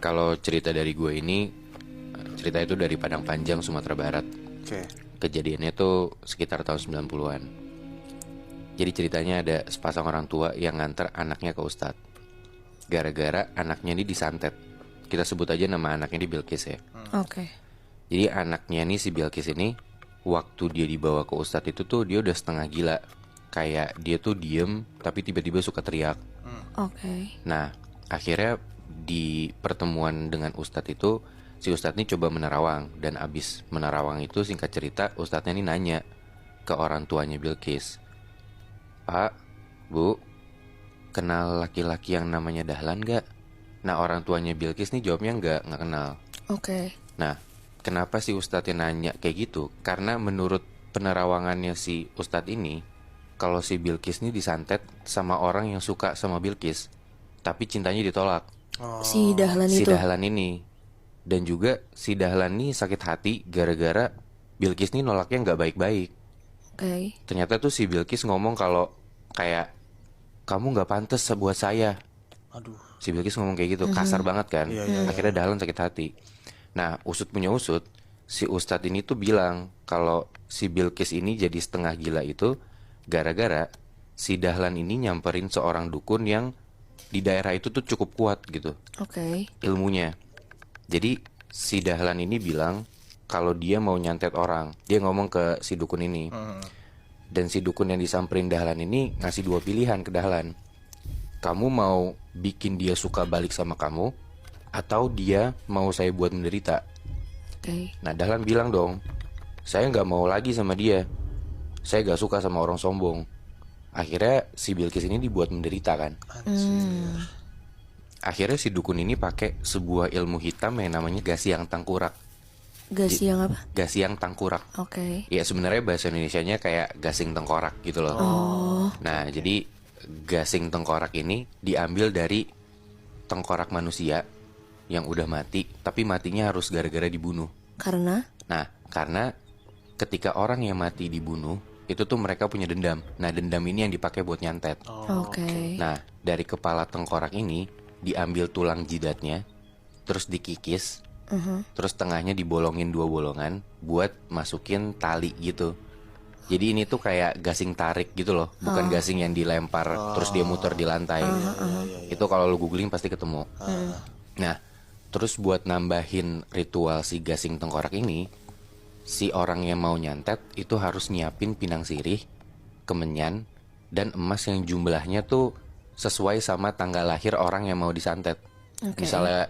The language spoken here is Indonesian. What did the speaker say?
Kalau cerita dari gue ini, cerita itu dari Padang Panjang, Sumatera Barat. Oke. Kejadiannya tuh sekitar tahun 90-an. Jadi ceritanya ada sepasang orang tua yang nganter anaknya ke ustadz. Gara-gara anaknya ini disantet. Kita sebut aja nama anaknya ini Bilkis ya. Oke. Jadi anaknya nih si Bilkis ini, waktu dia dibawa ke ustadz itu tuh dia udah setengah gila. Kayak dia tuh diem tapi tiba-tiba suka teriak. Oke. Nah, akhirnya di pertemuan dengan ustadz itu, si ustadz ini coba menerawang. Dan abis menerawang itu, singkat cerita, ustadznya ini nanya ke orang tuanya Bilkis, "Pak, Bu, kenal laki-laki yang namanya Dahlan gak?" Nah, orang tuanya Bilkis nih jawabnya nggak kenal. Oke. Nah, kenapa si ustadznya nanya kayak gitu? Karena menurut penerawangannya si ustadz ini, kalau si Bilkis nih disantet sama orang yang suka sama Bilkis, tapi cintanya ditolak. Si Dahlan Si itu. Dahlan ini. Dan juga si Dahlan nih sakit hati gara-gara Bilkis nih nolaknya nggak baik-baik. Oke. Ternyata tuh si Bilkis ngomong kalau kayak, "Kamu nggak pantas buat saya." Aduh. Si Bilkis ngomong kayak gitu, kasar banget kan. Iya. Akhirnya Dahlan sakit hati. Nah, usut punya usut, si Ustadz ini tuh bilang kalau si Bilkis ini jadi setengah gila itu gara-gara si Dahlan ini nyamperin seorang dukun yang di daerah itu tuh cukup kuat gitu Oke. ilmunya. Jadi si Dahlan ini bilang kalau dia mau nyantet orang. Dia ngomong ke si dukun ini. Dan si dukun yang disamperin Dahlan ini ngasih dua pilihan ke Dahlan. Kamu mau bikin dia suka balik sama kamu, atau dia mau saya buat menderita? Oke. Nah, Dahlan bilang dong, saya nggak mau lagi sama dia. Saya nggak suka sama orang sombong. Akhirnya si Bilkis ini dibuat menderita kan. Akhirnya si dukun ini pakai sebuah ilmu hitam yang namanya Gasiang Tangkurak. Gas yang apa? Gasiang Tangkurak. Oke. Ya sebenarnya bahasa Indonesianya kayak gasing tengkorak gitu loh. Nah, jadi gasing tengkorak ini diambil dari tengkorak manusia yang udah mati, tapi matinya harus gara-gara dibunuh. Karena? Nah, karena ketika orang yang mati dibunuh, itu tuh mereka punya dendam. Nah, dendam ini yang dipakai buat nyantet. Oke. Nah, dari kepala tengkorak ini diambil tulang jidatnya, terus dikikis, terus tengahnya dibolongin 2 bolongan buat masukin tali gitu. Jadi ini tuh kayak gasing tarik gitu loh, bukan gasing yang dilempar terus dia muter di lantai. Itu kalau lu googling pasti ketemu. Nah, terus buat nambahin ritual si gasing tengkorak ini, si orang yang mau nyantet itu harus nyiapin pinang sirih, kemenyan, dan emas yang jumlahnya tuh sesuai sama tanggal lahir orang yang mau disantet. Oke. Misalnya